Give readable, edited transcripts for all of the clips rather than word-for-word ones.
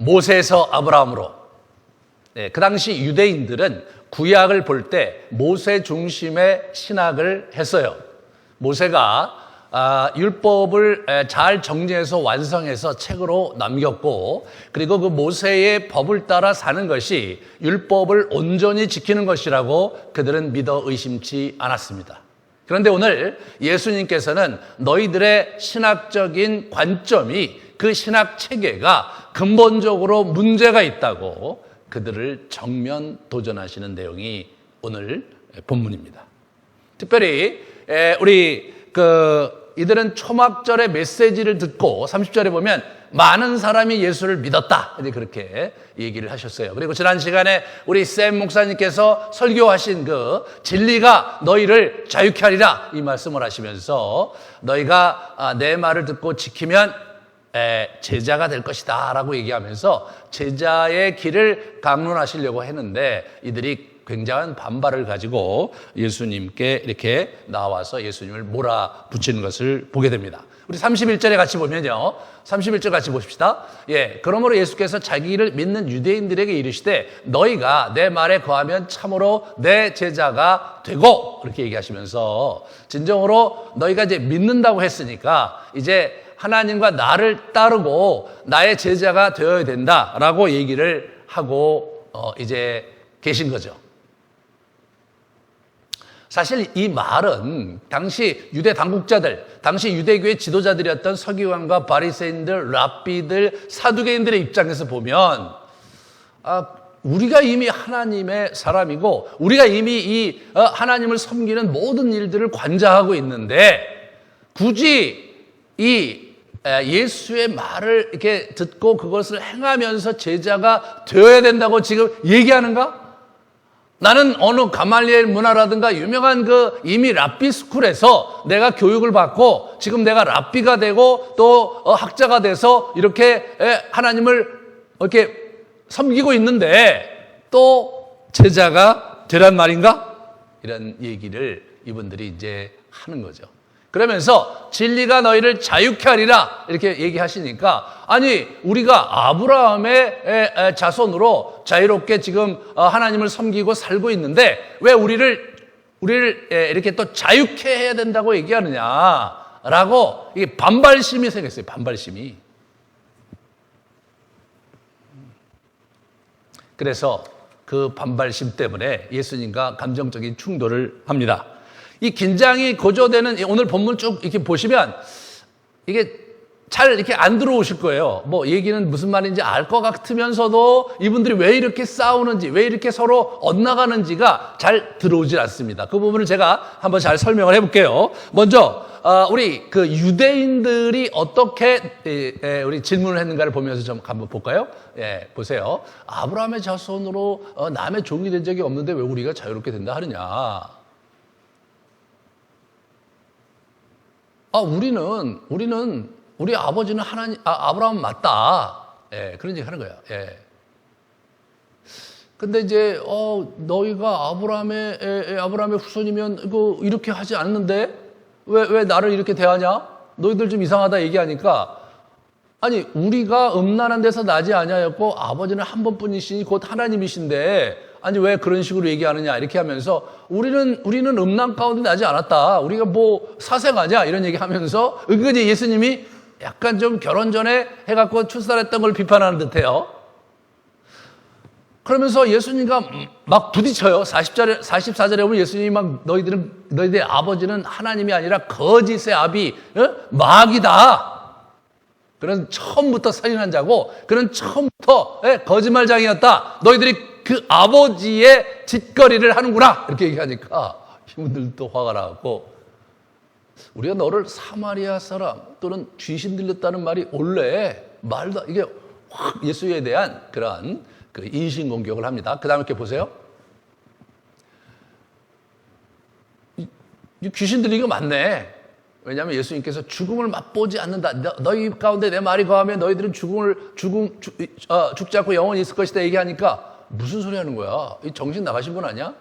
모세에서 아브라함으로. 그 당시 유대인들은 구약을 볼 때 모세 중심의 신학을 했어요. 모세가 율법을 잘 정리해서 완성해서 책으로 남겼고, 그리고 그 모세의 법을 따라 사는 것이 율법을 온전히 지키는 것이라고 그들은 믿어 의심치 않았습니다. 그런데 오늘 예수님께서는 너희들의 신학적인 관점이, 그 신학 체계가 근본적으로 문제가 있다고 그들을 정면 도전하시는 내용이 오늘 본문입니다. 특별히 우리 이들은 초막절의 메시지를 듣고 30절에 보면 많은 사람이 예수를 믿었다, 그렇게 얘기를 하셨어요. 그리고 지난 시간에 우리 샘 목사님께서 설교하신 그 진리가 너희를 자유케 하리라, 이 말씀을 하시면서 너희가 내 말을 듣고 지키면 제자가 될 것이다 라고 얘기하면서 제자의 길을 강론하시려고 했는데, 이들이 굉장한 반발을 가지고 예수님께 이렇게 나와서 예수님을 몰아붙이는 것을 보게 됩니다. 우리 31절에 같이 보면요, 31절 같이 보십시다. 그러므로 예수께서 자기를 믿는 유대인들에게 이르시되 너희가 내 말에 거하면 참으로 내 제자가 되고, 그렇게 얘기하시면서 진정으로 너희가 이제 믿는다고 했으니까 이제 하나님과 나를 따르고 나의 제자가 되어야 된다라고 얘기를 하고 이제 계신 거죠. 사실 이 말은 당시 유대 당국자들, 당시 유대교의 지도자들이었던 서기관과 바리새인들, 랍비들, 사두개인들의 입장에서 보면 우리가 이미 하나님의 사람이고 우리가 이미 이 하나님을 섬기는 모든 일들을 관장하고 있는데 굳이 이 예수의 말을 이렇게 듣고 그것을 행하면서 제자가 되어야 된다고 지금 얘기하는가? 나는 어느 가말리엘 문화라든가 유명한 그 이미 랍비 스쿨에서 내가 교육을 받고 지금 내가 랍비가 되고 또 학자가 돼서 이렇게 하나님을 이렇게 섬기고 있는데 또 제자가 되란 말인가? 이런 얘기를 이분들이 이제 하는 거죠. 그러면서 진리가 너희를 자유케 하리라 이렇게 얘기하시니까, 아니 우리가 아브라함의 자손으로 자유롭게 지금 하나님을 섬기고 살고 있는데 왜 우리를 이렇게 또 자유케 해야 된다고 얘기하느냐라고 이게 반발심이 생겼어요. 반발심이. 그래서 그 반발심 때문에 예수님과 감정적인 충돌을 합니다. 이 긴장이 고조되는 오늘 본문 쭉 이렇게 보시면 이게 잘 이렇게 안 들어오실 거예요. 뭐 얘기는 무슨 말인지 알 것 같으면서도 이분들이 왜 이렇게 싸우는지, 왜 이렇게 서로 엇나가는지가 잘 들어오질 않습니다. 그 부분을 제가 한번 잘 설명을 해볼게요. 먼저 우리 그 유대인들이 어떻게 우리 질문을 했는가를 보면서 좀 한번 볼까요? 보세요. 아브라함의 자손으로 남의 종이 된 적이 없는데 왜 우리가 자유롭게 된다 하느냐? 우리 아버지는 아브라함 맞다. 그런 얘기 하는 거야. 근데 이제, 너희가 아브라함의 후손이면, 이렇게 하지 않는데? 왜 나를 이렇게 대하냐? 너희들 좀 이상하다 얘기하니까, 아니, 우리가 음란한 데서 나지 아니하였고, 아버지는 한 번뿐이시니 곧 하나님이신데, 아니, 왜 그런 식으로 얘기하느냐, 이렇게 하면서, 우리는 음란 가운데 나지 않았다. 우리가 뭐, 사생아냐? 이런 얘기 하면서, 은근히 예수님이 약간 좀 결혼 전에 해갖고 출산했던 걸 비판하는 듯 해요. 그러면서 예수님과 막 부딪혀요. 44절에 보면 예수님이 막 너희들의 아버지는 하나님이 아니라 거짓의 아비, 마귀다. 그는 처음부터 살인한 자고, 그는 처음부터 거짓말장이었다. 너희들이 그 아버지의 짓거리를 하는구나. 이렇게 얘기하니까 이분들도 화가 나고, 우리가 너를 사마리아 사람 또는 귀신 들렸다는 말이 원래 말도, 이게 확 예수에 대한 그러한 그 인신공격을 합니다. 그 다음에 이렇게 보세요. 귀신 들린 거 맞네. 왜냐하면 예수님께서 죽음을 맛보지 않는다. 너희 가운데 내 말이 거하면 너희들은 죽지 않고 영원히 있을 것이다 얘기하니까 무슨 소리 하는 거야? 이 정신 나가신 분 아니야?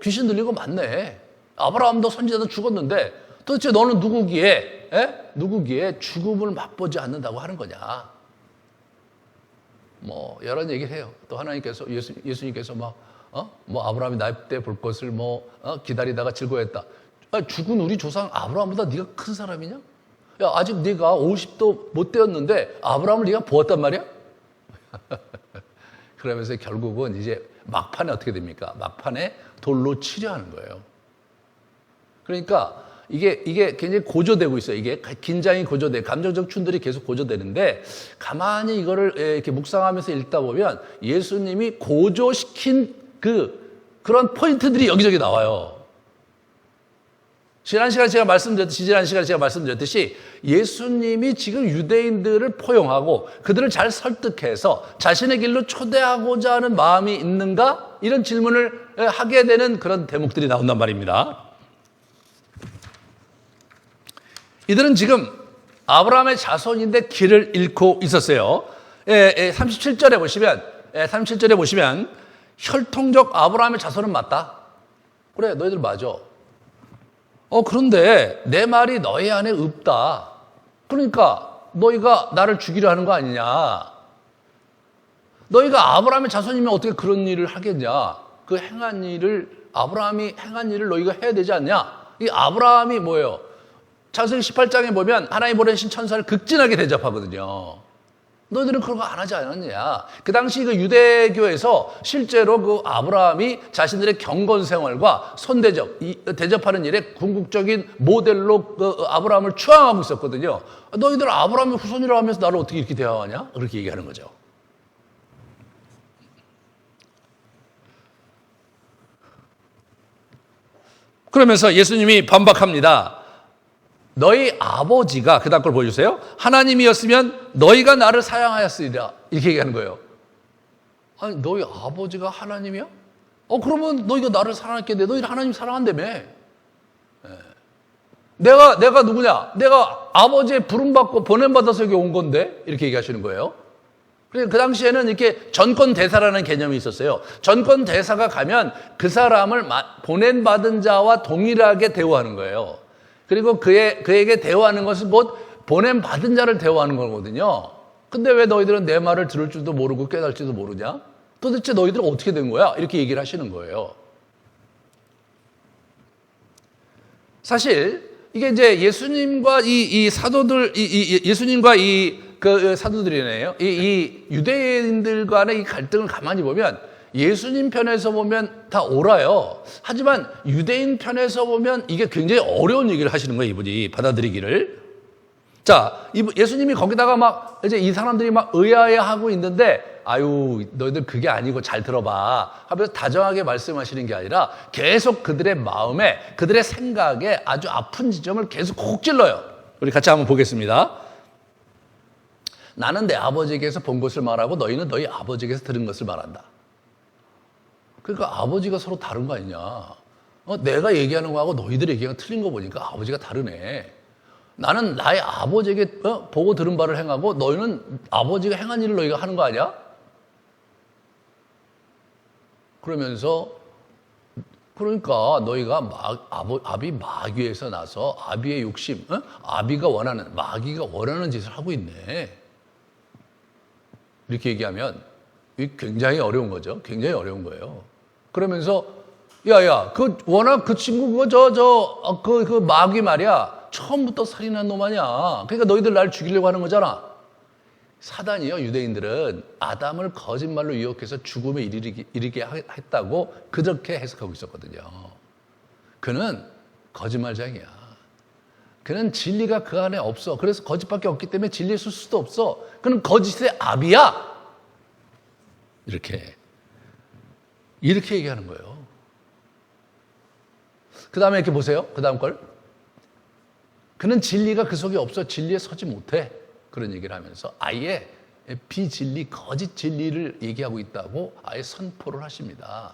귀신 들린 거 맞네. 아브라함도 선지자도 죽었는데 도대체 너는 누구기에 죽음을 맛보지 않는다고 하는 거냐? 뭐 여러 얘기를 해요. 또 하나님께서 예수님께서 뭐 아브라함이 나 때 볼 것을 기다리다가 즐거워했다. 죽은 우리 조상 아브라함보다 네가 큰 사람이냐? 야, 아직 네가 50도 못 되었는데 아브라함을 네가 보았단 말이야? 그러면서 결국은 이제 막판에 어떻게 됩니까? 막판에 돌로 치려 하는 거예요. 그러니까 이게 굉장히 고조되고 있어요. 이게 긴장이 고조돼, 감정적 충돌이 계속 고조되는데 가만히 이거를 이렇게 묵상하면서 읽다 보면 예수님이 고조시킨 그런 포인트들이 여기저기 나와요. 지난 시간에 제가 말씀드렸듯이 예수님이 지금 유대인들을 포용하고 그들을 잘 설득해서 자신의 길로 초대하고자 하는 마음이 있는가? 이런 질문을 하게 되는 그런 대목들이 나온단 말입니다. 이들은 지금 아브라함의 자손인데 길을 잃고 있었어요. 37절에 보시면 혈통적 아브라함의 자손은 맞다. 그래, 너희들 맞아. 그런데 내 말이 너희 안에 없다. 그러니까 너희가 나를 죽이려 하는 거 아니냐. 너희가 아브라함의 자손이면 어떻게 그런 일을 하겠냐. 그 아브라함이 행한 일을 너희가 해야 되지 않냐. 이 아브라함이 뭐예요? 창세기 18장에 보면 하나님 보내신 천사를 극진하게 대접하거든요. 너희들은 그런 거 안 하지 않았냐. 그 당시 그 유대교에서 실제로 그 아브라함이 자신들의 경건 생활과 대접하는 일에 궁극적인 모델로 그 아브라함을 추앙하고 있었거든요. 너희들 아브라함의 후손이라고 하면서 나를 어떻게 이렇게 대하냐? 그렇게 얘기하는 거죠. 그러면서 예수님이 반박합니다. 너희 아버지가, 그 다음 걸 보여주세요. 하나님이었으면 너희가 나를 사랑하였으리라. 이렇게 얘기하는 거예요. 아니, 너희 아버지가 하나님이야? 그러면 너희가 나를 사랑했겠네. 너희를 하나님 사랑한다며. 내가 누구냐? 내가 아버지의 부름받고 보냄받아서 여기 온 건데. 이렇게 얘기하시는 거예요. 그 당시에는 이렇게 전권 대사라는 개념이 있었어요. 전권 대사가 가면 그 사람을 보냄받은 자와 동일하게 대우하는 거예요. 그리고 그에게 대우하는 것은 곧 보냄받은 자를 대우하는 거거든요. 근데 왜 너희들은 내 말을 들을 줄도 모르고 깨달을지도 모르냐? 도대체 너희들은 어떻게 된 거야? 이렇게 얘기를 하시는 거예요. 사실 이게 이제 예수님과 이 사도들, 예수님과 그 사도들이네요. 이 유대인들 간의 이 갈등을 가만히 보면 예수님 편에서 보면 다 옳아요. 하지만 유대인 편에서 보면 이게 굉장히 어려운 얘기를 하시는 거예요, 이분이 받아들이기를. 자, 예수님이 거기다가 이제 이 사람들이 의아해하고 있는데, 아유, 너희들 그게 아니고 잘 들어봐 하면서 다정하게 말씀하시는 게 아니라 계속 그들의 마음에, 그들의 생각에 아주 아픈 지점을 계속 콕 찔러요. 우리 같이 한번 보겠습니다. 나는 내 아버지에게서 본 것을 말하고 너희는 너희 아버지에게서 들은 것을 말한다. 그러니까 아버지가 서로 다른 거 아니냐. 내가 얘기하는 거하고 너희들이 얘기하는 거 틀린 거 보니까 아버지가 다르네. 나는 나의 아버지에게 보고 들은 바를 행하고 너희는 아버지가 행한 일을 너희가 하는 거 아니야? 그러면서 그러니까 너희가 아비 마귀에서 나서 아비의 욕심, 마귀가 원하는 짓을 하고 있네. 이렇게 얘기하면 이게 굉장히 어려운 거죠. 굉장히 어려운 거예요. 그러면서 야야, 워낙 그 친구 그 마귀 말이야. 처음부터 살인한 놈 아니야. 그러니까 너희들 날 죽이려고 하는 거잖아. 사단이요, 유대인들은 아담을 거짓말로 유혹해서 죽음에 이르게 했다고 그렇게 해석하고 있었거든요. 그는 거짓말장이야. 그는 진리가 그 안에 없어. 그래서 거짓밖에 없기 때문에 진리에 쓸 수도 없어. 그는 거짓의 아비야. 이렇게 얘기하는 거예요. 그 다음에 이렇게 보세요. 그 다음 걸. 그는 진리가 그 속에 없어 진리에 서지 못해. 그런 얘기를 하면서 아예 비진리, 거짓 진리를 얘기하고 있다고 아예 선포를 하십니다.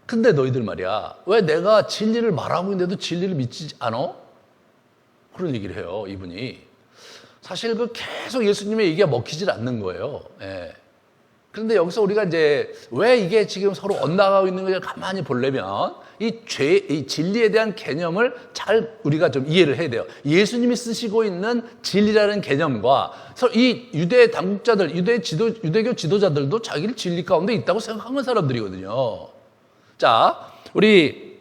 근데 너희들 말이야, 왜 내가 진리를 말하고 있는데도 진리를 믿지 않아? 그런 얘기를 해요, 이분이. 사실 계속 예수님의 얘기가 먹히질 않는 거예요. 예. 그런데 여기서 우리가 이제 왜 이게 지금 서로 엇나가고 있는 걸 가만히 보려면 이 진리에 대한 개념을 잘 우리가 좀 이해를 해야 돼요. 예수님이 쓰시고 있는 진리라는 개념과 이 유대 당국자들, 유대교 지도자들도 자기를 진리 가운데 있다고 생각하는 사람들이거든요. 자, 우리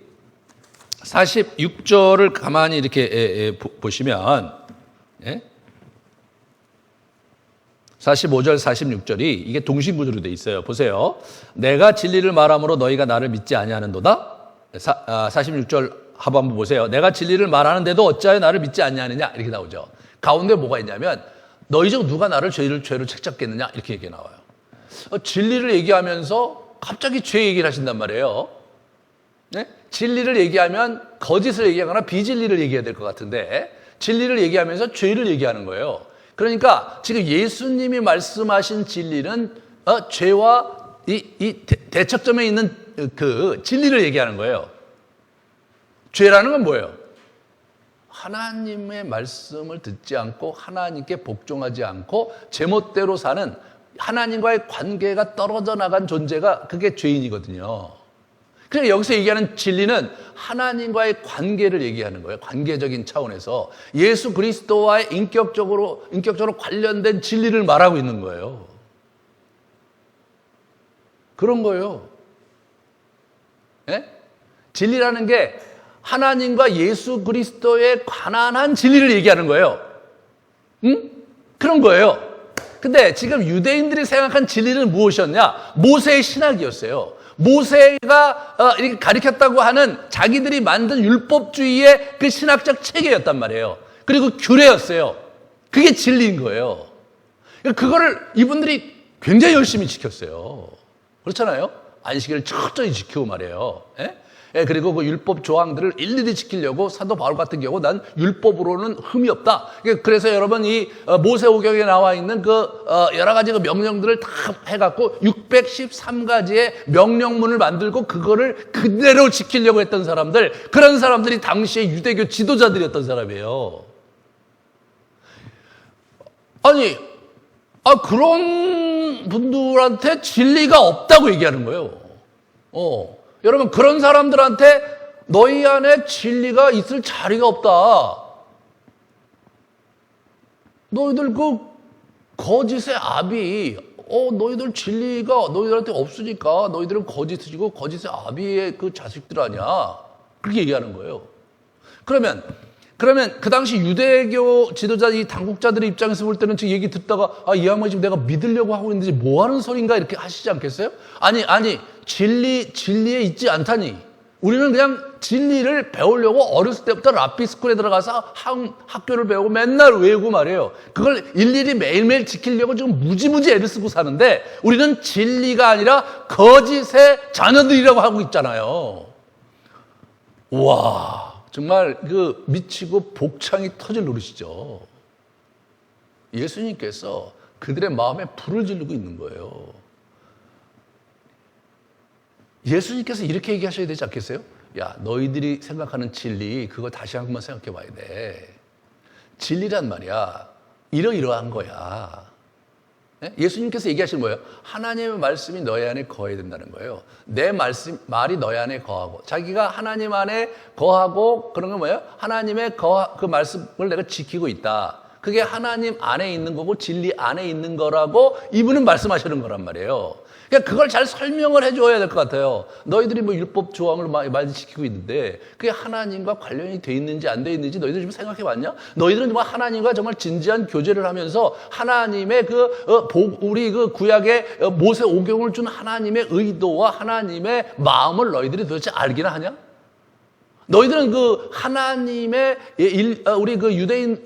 46절을 가만히 이렇게 보시면, 예? 45절, 46절이 이게 동신구조로 돼 있어요. 보세요. 내가 진리를 말함으로 너희가 나를 믿지 아니하는도다. 46절 하반부 보세요. 내가 진리를 말하는데도 어찌하여 나를 믿지 아니하느냐 이렇게 나오죠. 가운데 뭐가 있냐면 너희 중 누가 나를 죄로 책잡겠느냐 이렇게 얘기 나와요. 진리를 얘기하면서 갑자기 죄 얘기를 하신단 말이에요. 네? 진리를 얘기하면 거짓을 얘기하거나 비진리를 얘기해야 될 것 같은데 진리를 얘기하면서 죄를 얘기하는 거예요. 그러니까 지금 예수님이 말씀하신 진리는 죄와 이 대척점에 있는 그 진리를 얘기하는 거예요. 죄라는 건 뭐예요? 하나님의 말씀을 듣지 않고 하나님께 복종하지 않고 제멋대로 사는 하나님과의 관계가 떨어져 나간 존재가 그게 죄인이거든요. 그러니까 여기서 얘기하는 진리는 하나님과의 관계를 얘기하는 거예요. 관계적인 차원에서 예수 그리스도와의 인격적으로 관련된 진리를 말하고 있는 거예요. 그런 거예요. 예? 진리라는 게 하나님과 예수 그리스도에 관한 한 진리를 얘기하는 거예요. 응? 그런 거예요. 근데 지금 유대인들이 생각한 진리는 무엇이었냐? 모세의 신학이었어요. 모세가 이렇게 가르쳤다고 하는 자기들이 만든 율법주의의 그 신학적 체계였단 말이에요. 그리고 규례였어요. 그게 진리인 거예요. 그거를 이분들이 굉장히 열심히 지켰어요. 그렇잖아요? 안식일을 철저히 지키고 말이에요. 예? 예, 그리고 그 율법 조항들을 일일이 지키려고 사도 바울 같은 경우 난 율법으로는 흠이 없다. 그래서 여러분 이 모세오경에 나와 있는 그 여러 가지 그 명령들을 다 해갖고 613가지의 명령문을 만들고 그거를 그대로 지키려고 했던 사람들, 그런 사람들이 당시에 유대교 지도자들이었던 사람이에요. 아니, 그런 분들한테 진리가 없다고 얘기하는 거예요. 여러분, 그런 사람들한테 너희 안에 진리가 있을 자리가 없다. 너희들 그 거짓의 아비, 너희들 진리가 너희들한테 없으니까 너희들은 거짓이고 거짓의 아비의 그 자식들 아니야. 그렇게 얘기하는 거예요. 그러면 그 당시 유대교 지도자, 이 당국자들의 입장에서 볼 때는 저 얘기 듣다가 이 양반이 지금 내가 믿으려고 하고 있는지 뭐 하는 소린가 이렇게 하시지 않겠어요? 아니 진리에 있지 않다니. 우리는 그냥 진리를 배우려고 어렸을 때부터 랍비스쿨에 들어가서 학교를 배우고 맨날 외우고 말이에요. 그걸 일일이 매일매일 지키려고 지금 무지무지 애를 쓰고 사는데 우리는 진리가 아니라 거짓의 자녀들이라고 하고 있잖아요. 와, 정말 그 미치고 복창이 터질 노릇이죠. 예수님께서 그들의 마음에 불을 지르고 있는 거예요. 예수님께서 이렇게 얘기하셔야 되지 않겠어요? 야, 너희들이 생각하는 진리, 그거 다시 한번 생각해 봐야 돼. 진리란 말이야, 이러이러한 거야. 네? 예수님께서 얘기하시는 거예요. 하나님의 말씀이 너희 안에 거해야 된다는 거예요. 내 말이 너희 안에 거하고, 자기가 하나님 안에 거하고, 그런 건 뭐예요? 하나님의 그 말씀을 내가 지키고 있다. 그게 하나님 안에 있는 거고, 진리 안에 있는 거라고 이분은 말씀하시는 거란 말이에요. 그러니까 그걸 잘 설명을 해줘야 될 것 같아요. 너희들이 뭐 율법 조항을 많이 지키고 있는데 그게 하나님과 관련이 돼 있는지 안 돼 있는지 너희들 좀 생각해 봤냐? 너희들은 정말 하나님과 정말 진지한 교제를 하면서 하나님의 우리 그 구약의 모세 오경을 준 하나님의 의도와 하나님의 마음을 너희들이 도대체 알기나 하냐? 너희들은 그 하나님의 우리 그 유대인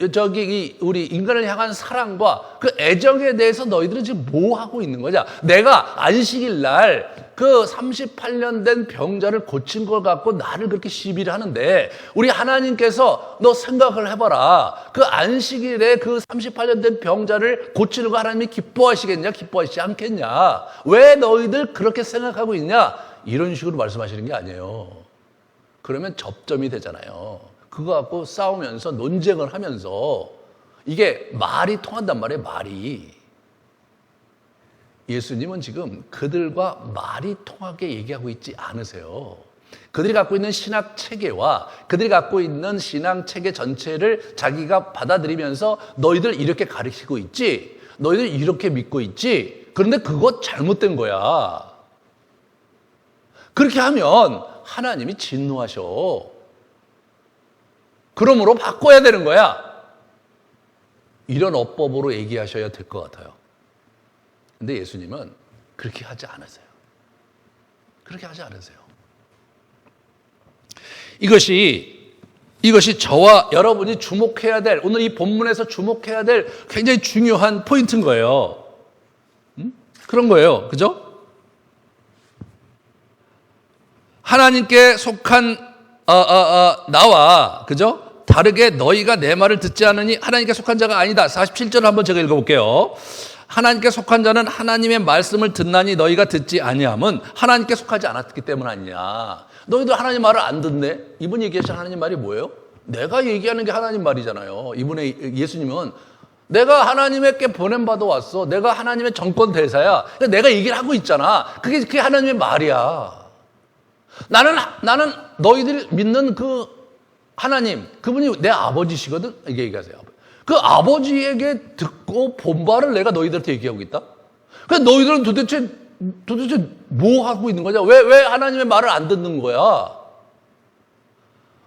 우리 인간을 향한 사랑과 그 애정에 대해서 너희들은 지금 뭐 하고 있는 거냐? 내가 안식일 날 그 38년 된 병자를 고친 걸 갖고 나를 그렇게 시비를 하는데 우리 하나님께서 너 생각을 해봐라. 그 안식일에 그 38년 된 병자를 고치는 거 하나님이 기뻐하시겠냐? 기뻐하시지 않겠냐? 왜 너희들 그렇게 생각하고 있냐? 이런 식으로 말씀하시는 게 아니에요. 그러면 접점이 되잖아요. 그거 갖고 싸우면서 논쟁을 하면서 이게 말이 통한단 말이에요, 말이. 예수님은 지금 그들과 말이 통하게 얘기하고 있지 않으세요. 그들이 갖고 있는 신학 체계와 그들이 갖고 있는 신앙 체계 전체를 자기가 받아들이면서 너희들 이렇게 가르치고 있지, 너희들 이렇게 믿고 있지, 그런데 그거 잘못된 거야. 그렇게 하면 하나님이 진노하셔. 그러므로 바꿔야 되는 거야. 이런 어법으로 얘기하셔야 될 것 같아요. 근데 예수님은 그렇게 하지 않으세요. 그렇게 하지 않으세요. 이것이 저와 여러분이 주목해야 될, 오늘 이 본문에서 주목해야 될 굉장히 중요한 포인트인 거예요. 그런 거예요. 그죠? 하나님께 속한 나와, 그죠? 다르게 너희가 내 말을 듣지 않으니 하나님께 속한 자가 아니다. 47절을 한번 제가 읽어볼게요. 하나님께 속한 자는 하나님의 말씀을 듣나니 너희가 듣지 아니함은 하나님께 속하지 않았기 때문 아니냐. 너희들 하나님 말을 안 듣네? 이분이 얘기하신 하나님 말이 뭐예요? 내가 얘기하는 게 하나님 말이잖아요. 이분의 예수님은 내가 하나님께 보냄받아 왔어. 내가 하나님의 정권 대사야. 내가 얘기를 하고 있잖아. 그게 하나님의 말이야. 나는 너희들이 믿는 그 하나님, 그분이 내 아버지시거든? 이게 얘기하세요. 그 아버지에게 듣고 본바를 내가 너희들한테 얘기하고 있다? 그래서 너희들은 도대체 뭐 하고 있는 거냐? 왜 하나님의 말을 안 듣는 거야?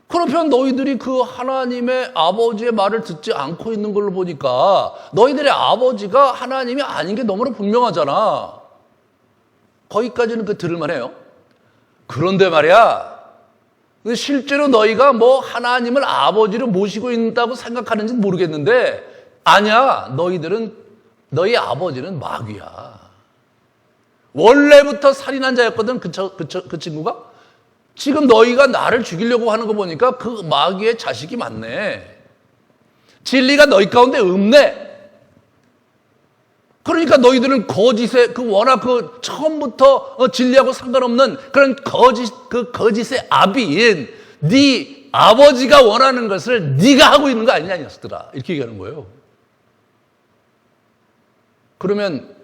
그러면 너희들이 그 하나님의 아버지의 말을 듣지 않고 있는 걸로 보니까 너희들의 아버지가 하나님이 아닌 게 너무나 분명하잖아. 거기까지는 들을만 해요. 그런데 말이야, 실제로 너희가 뭐 하나님을 아버지로 모시고 있다고 생각하는지는 모르겠는데 아니야. 너희 아버지는 마귀야. 원래부터 살인한 자였거든. 그 친구가. 지금 너희가 나를 죽이려고 하는 거 보니까 그 마귀의 자식이 맞네. 진리가 너희 가운데 없네. 그러니까 너희들은 거짓의 워낙 처음부터 진리하고 상관없는 그런 거짓의 아비인 네 아버지가 원하는 것을 네가 하고 있는 거 아니냐, 이 녀석들아. 이렇게 얘기하는 거예요. 그러면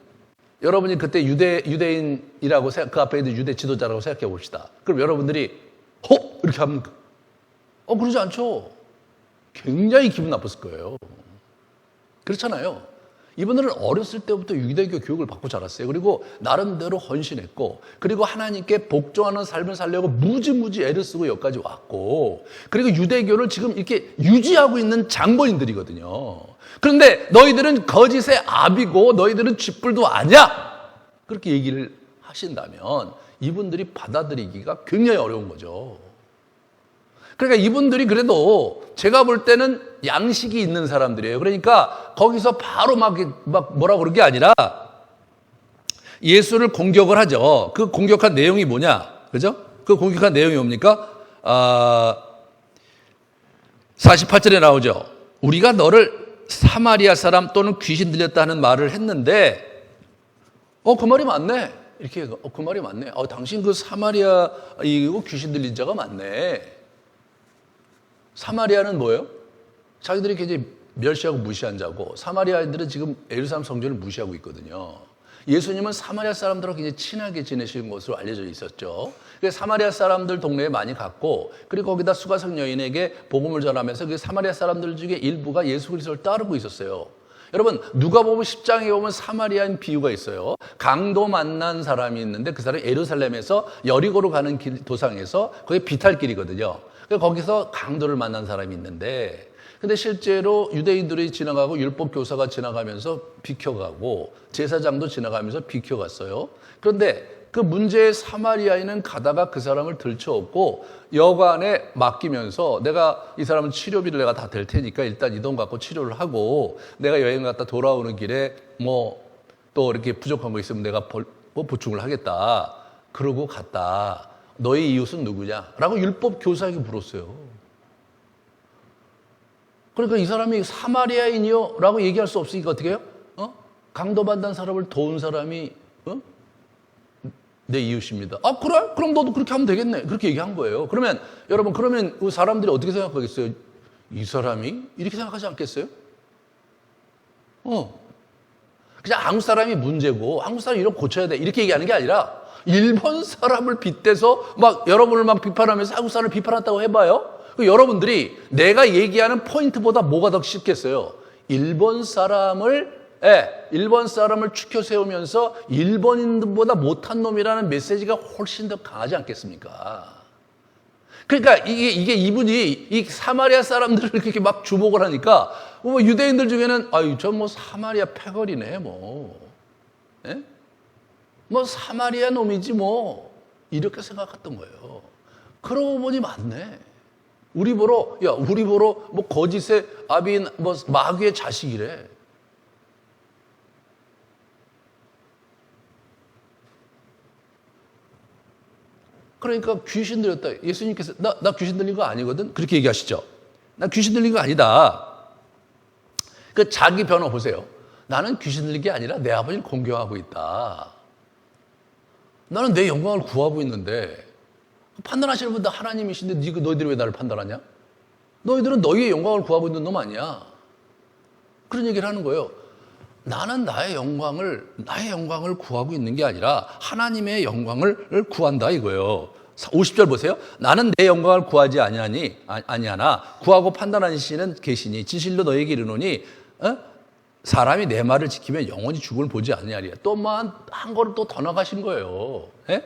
여러분이 그때 유대인이라고 그 앞에 있는 유대 지도자라고 생각해 봅시다. 그럼 여러분들이 이렇게 합니까? 그러지 않죠. 굉장히 기분 나빴을 거예요. 그렇잖아요. 이분들은 어렸을 때부터 유대교 교육을 받고 자랐어요. 그리고 나름대로 헌신했고, 그리고 하나님께 복종하는 삶을 살려고 무지무지 애를 쓰고 여기까지 왔고, 그리고 유대교를 지금 이렇게 유지하고 있는 장본인들이거든요. 그런데 너희들은 거짓의 아비고 너희들은 쥐뿔도 아니야. 그렇게 얘기를 하신다면 이분들이 받아들이기가 굉장히 어려운 거죠. 그러니까 이분들이 그래도 제가 볼 때는 양식이 있는 사람들이에요. 그러니까 거기서 바로 막 뭐라 그런 게 아니라 예수를 공격을 하죠. 그 공격한 내용이 뭐냐? 그죠? 그 공격한 내용이 뭡니까? 48절에 나오죠. 우리가 너를 사마리아 사람 또는 귀신 들렸다 하는 말을 했는데 그 말이 맞네. 이렇게 그 말이 맞네. 당신 그 사마리아 이거 귀신 들린 자가 맞네. 사마리아는 뭐예요? 자기들이 굉장히 멸시하고 무시한 자고, 사마리아인들은 지금 예루살렘 성전을 무시하고 있거든요. 예수님은 사마리아 사람들하고 굉장히 친하게 지내시는 것으로 알려져 있었죠. 그래서 사마리아 사람들 동네에 많이 갔고, 그리고 거기다 수가성 여인에게 복음을 전하면서 그 사마리아 사람들 중에 일부가 예수 그리스도를 따르고 있었어요. 여러분, 누가복음 10장에 보면 사마리아인 비유가 있어요. 강도 만난 사람이 있는데 그 사람이 예루살렘에서 여리고로 가는 도상에서 거기 비탈길이거든요. 거기서 강도를 만난 사람이 있는데, 근데 실제로 유대인들이 지나가고 율법 교사가 지나가면서 비켜가고 제사장도 지나가면서 비켜갔어요. 그런데 그 문제의 사마리아인은 가다가 그 사람을 들쳐업고 여관에 맡기면서 내가 이 사람은 치료비를 내가 다 댈 테니까 일단 이 돈 갖고 치료를 하고 내가 여행 갔다 돌아오는 길에 뭐 또 이렇게 부족한 거 있으면 내가 보충을 하겠다. 그러고 갔다. 너의 이웃은 누구냐? 라고 율법 교사에게 물었어요. 그러니까 이 사람이 사마리아인이요? 라고 얘기할 수 없으니까 어떻게 해요? 강도받는 사람을 도운 사람이 내 이웃입니다. 그래? 그럼 너도 그렇게 하면 되겠네. 그렇게 얘기한 거예요. 그러면 여러분, 그 사람들이 어떻게 생각하겠어요? 이 사람이? 이렇게 생각하지 않겠어요? 그냥 한국 사람이 문제고 한국 사람이 이런 거 고쳐야 돼 이렇게 얘기하는 게 아니라 일본 사람을 빗대서 막 여러분을 막 비판하면서 한국 사람을 비판한다고 해봐요. 여러분들이 내가 얘기하는 포인트보다 뭐가 더 쉽겠어요? 일본 사람을 추켜 세우면서 일본인들보다 못한 놈이라는 메시지가 훨씬 더 강하지 않겠습니까? 그러니까 이게 이분이 이 사마리아 사람들을 그렇게 막 주목을 하니까 뭐 유대인들 중에는 아유 저 뭐 사마리아 패거리네 뭐, 예? 뭐 사마리아 놈이지 뭐 이렇게 생각했던 거예요. 그러고 보니 맞네. 우리 보러 뭐 거짓의 아비인 뭐 마귀의 자식이래. 그러니까 귀신 들렸다. 예수님께서 나 귀신 들린 거 아니거든. 그렇게 얘기하시죠. 나 귀신 들린 거 아니다. 그 자기 변호 보세요. 나는 귀신 들린 게 아니라 내 아버지를 공경하고 있다. 나는 내 영광을 구하고 있는데 판단하시는 분들 하나님이신데 너희들이 왜 나를 판단하냐? 너희들은 너희의 영광을 구하고 있는 놈 아니야. 그런 얘기를 하는 거예요. 나는 나의 영광을 구하고 있는 게 아니라 하나님의 영광을 구한다 이거예요. 50절 보세요. 나는 내 영광을 구하지 아니하나 구하고 판단하는 신은 계시니 진실로 너에게 이르노니 사람이 내 말을 지키면 영원히 죽음을 보지 아니하리라. 또한 거를 또 더 나가신 거예요. 예?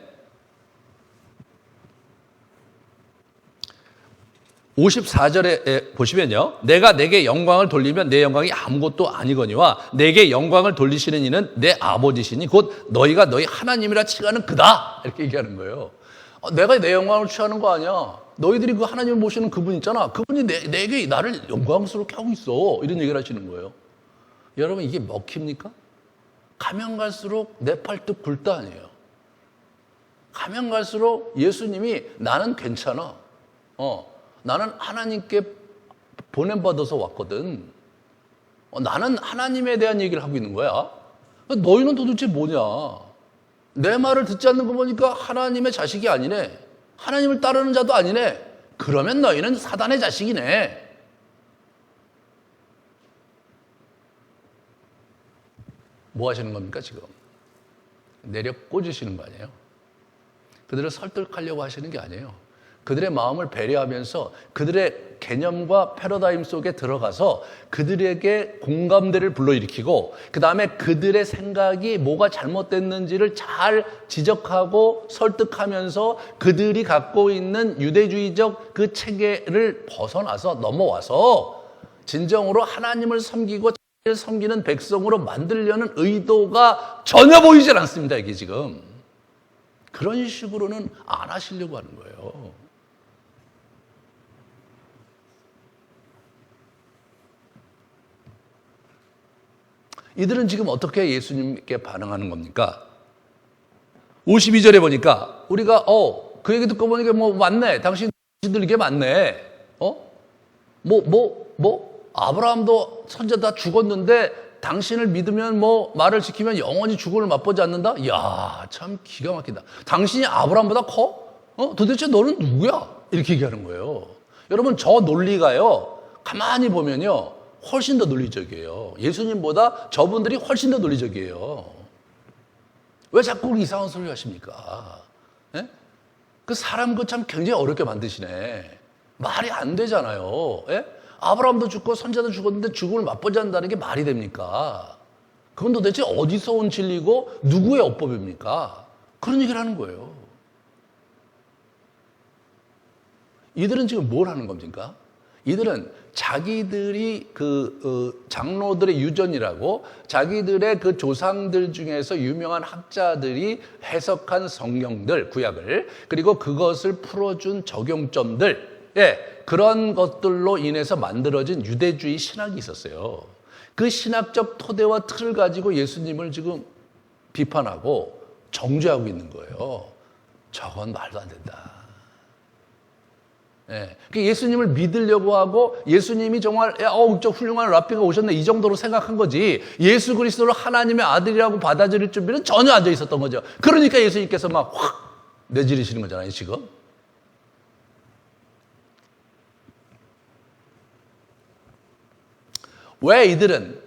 54절에 보시면요. 내가 내게 영광을 돌리면 내 영광이 아무것도 아니거니와 내게 영광을 돌리시는 이는 내 아버지시니 곧 너희가 너희 하나님이라 칭하는 그다. 이렇게 얘기하는 거예요. 내가 내 영광을 취하는 거 아니야. 너희들이 그 하나님을 모시는 그분 있잖아. 그분이 내게 나를 영광스럽게 하고 있어. 이런 얘기를 하시는 거예요. 여러분 이게 먹힙니까? 가면 갈수록 내 팔뚝 굴다 아니에요. 가면 갈수록 예수님이 나는 괜찮아. 나는 하나님께 보냄받아서 왔거든. 나는 하나님에 대한 얘기를 하고 있는 거야. 너희는 도대체 뭐냐? 내 말을 듣지 않는 거 보니까 하나님의 자식이 아니네. 하나님을 따르는 자도 아니네. 그러면 너희는 사단의 자식이네. 뭐 하시는 겁니까 지금? 내려 꽂으시는 거 아니에요? 그들을 설득하려고 하시는 게 아니에요. 그들의 마음을 배려하면서 그들의 개념과 패러다임 속에 들어가서 그들에게 공감대를 불러일으키고 그 다음에 그들의 생각이 뭐가 잘못됐는지를 잘 지적하고 설득하면서 그들이 갖고 있는 유대주의적 그 체계를 벗어나서 넘어와서 진정으로 하나님을 섬기고 자기를 섬기는 백성으로 만들려는 의도가 전혀 보이질 않습니다. 이게 지금. 그런 식으로는 안 하시려고 하는 거예요. 이들은 지금 어떻게 예수님께 반응하는 겁니까? 52절에 보니까 우리가 그 얘기 듣고 보니까 뭐 맞네. 당신들 이게 맞네. 아브라함도 선자 다 죽었는데 당신을 믿으면 뭐 말을 지키면 영원히 죽음을 맛보지 않는다? 이야, 참 기가 막히다. 당신이 아브라함보다 커? 도대체 너는 누구야? 이렇게 얘기하는 거예요. 여러분 저 논리가요. 가만히 보면요. 훨씬 더 논리적이에요. 예수님보다 저분들이 훨씬 더 논리적이에요. 왜 자꾸 이상한 소리 하십니까? 예? 그 사람 그 참 굉장히 어렵게 만드시네. 말이 안 되잖아요. 예? 아브라함도 죽고 선자도 죽었는데 죽음을 맛보지 않는다는 게 말이 됩니까? 그건 도대체 어디서 온 진리고 누구의 어법입니까? 그런 얘기를 하는 거예요. 이들은 지금 뭘 하는 겁니까? 이들은 자기들이 장로들의 유전이라고 자기들의 그 조상들 중에서 유명한 학자들이 해석한 성경들, 구약을, 그리고 그것을 풀어준 적용점들, 그런 것들로 인해서 만들어진 유대주의 신학이 있었어요. 그 신학적 토대와 틀을 가지고 예수님을 지금 비판하고 정죄하고 있는 거예요. 저건 말도 안 된다. 예수님을 믿으려고 하고 예수님이 정말 저 훌륭한 랍비가 오셨네 이 정도로 생각한 거지 예수 그리스도를 하나님의 아들이라고 받아들일 준비는 전혀 안 돼 있었던 거죠. 그러니까 예수님께서 막 확 내지르시는 거잖아요 지금. 왜 이들은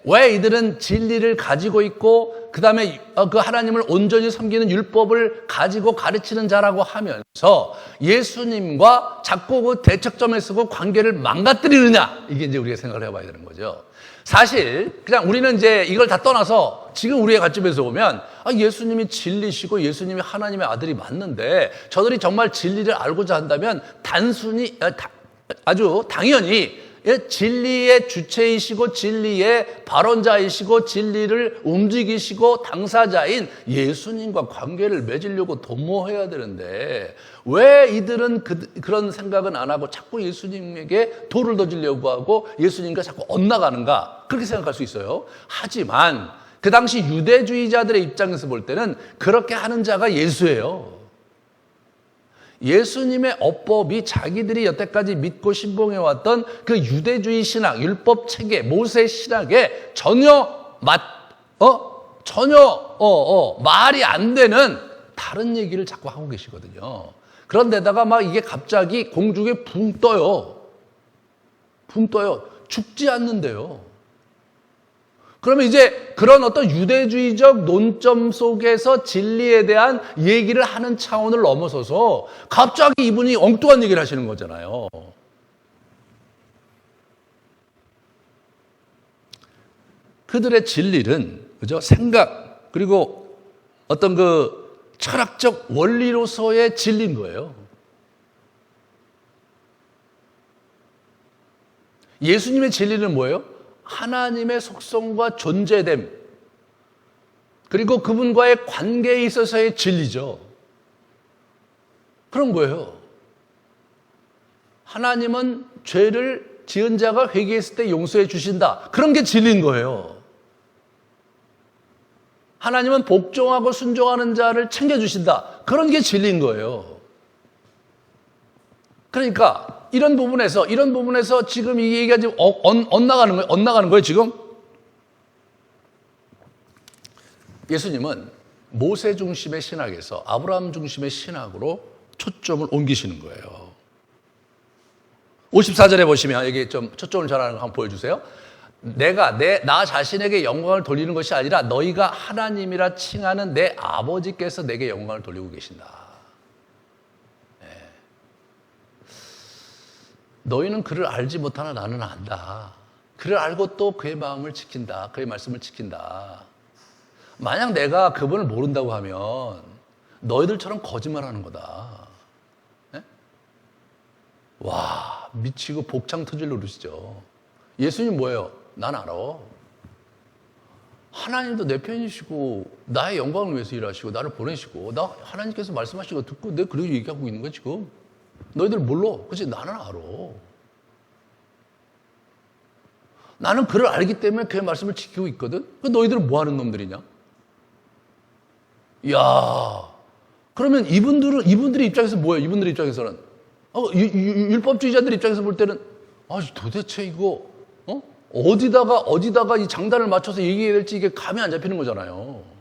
왜 이들은 진리를 가지고 있고 그 다음에 그 하나님을 온전히 섬기는 율법을 가지고 가르치는 자라고 하면서 예수님과 자꾸 그 대척점에 서고 관계를 망가뜨리느냐, 이게 이제 우리가 생각을 해봐야 되는 거죠. 사실 그냥 우리는 이제 이걸 다 떠나서 지금 우리의 관점에서 보면 예수님이 진리시고 예수님이 하나님의 아들이 맞는데 저들이 정말 진리를 알고자 한다면 단순히 아주 당연히 진리의 주체이시고 진리의 발언자이시고 진리를 움직이시고 당사자인 예수님과 관계를 맺으려고 도모해야 되는데 왜 이들은 그런 생각은 안 하고 자꾸 예수님에게 돌을 던지려고 하고 예수님과 자꾸 엇나가는가, 그렇게 생각할 수 있어요. 하지만 그 당시 유대주의자들의 입장에서 볼 때는 그렇게 하는 자가 예수예요. 예수님의 어법이 자기들이 여태까지 믿고 신봉해왔던 그 유대주의 신학, 율법 체계, 모세 신학에 전혀 말이 안 되는 다른 얘기를 자꾸 하고 계시거든요. 그런데다가 막 이게 갑자기 공중에 붕 떠요. 죽지 않는데요. 그러면 이제 그런 어떤 유대주의적 논점 속에서 진리에 대한 얘기를 하는 차원을 넘어서서 갑자기 이분이 엉뚱한 얘기를 하시는 거잖아요. 그들의 진리는, 그죠? 생각, 그리고 어떤 그 철학적 원리로서의 진리인 거예요. 예수님의 진리는 뭐예요? 하나님의 속성과 존재됨, 그리고 그분과의 관계에 있어서의 진리죠. 그런 거예요. 하나님은 죄를 지은 자가 회개했을 때 용서해 주신다. 그런 게 진리인 거예요. 하나님은 복종하고 순종하는 자를 챙겨주신다. 그런 게 진리인 거예요. 그러니까 이런 부분에서 지금 이 얘기가 지금 엇나가는 거예요, 지금. 예수님은 모세 중심의 신학에서 아브라함 중심의 신학으로 초점을 옮기시는 거예요. 54절에 보시면 여기 좀 초점을 전하는 거 한번 보여주세요. 나 자신에게 영광을 돌리는 것이 아니라 너희가 하나님이라 칭하는 내 아버지께서 내게 영광을 돌리고 계신다. 너희는 그를 알지 못하나 나는 안다. 그를 알고 또 그의 마음을 지킨다. 그의 말씀을 지킨다. 만약 내가 그분을 모른다고 하면 너희들처럼 거짓말하는 거다. 네? 와, 미치고 복창 터질 노릇이죠. 예수님 뭐예요? 난 알아. 하나님도 내 편이시고 나의 영광을 위해서 일하시고 나를 보내시고 나 하나님께서 말씀하시고 듣고 내가 그렇게 얘기하고 있는 거야 지금. 너희들 몰라. 그치? 나는 알아. 나는 그를 알기 때문에 그의 말씀을 지키고 있거든. 너희들은 뭐 하는 놈들이냐? 이야, 그러면 이분들의 입장에서 뭐예요? 이분들의 입장에서는 율법주의자들 입장에서 볼 때는 도대체 이거 어디다가 이 장단을 맞춰서 얘기해야 될지 이게 감이 안 잡히는 거잖아요.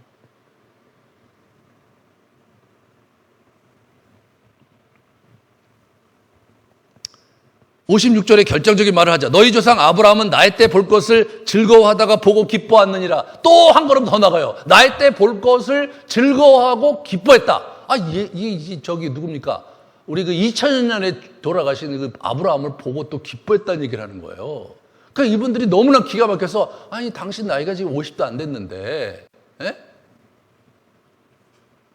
56절에 결정적인 말을 하자. 너희 조상 아브라함은 나의 때 볼 것을 즐거워하다가 보고 기뻐하느니라. 또 한 걸음 더 나가요. 나의 때 볼 것을 즐거워하고 기뻐했다. 저기 누굽니까? 우리 그 2000년에 돌아가신 그 아브라함을 보고 또 기뻐했다는 얘기를 하는 거예요. 그러니까 이분들이 너무나 기가 막혀서 당신 나이가 지금 50도 안 됐는데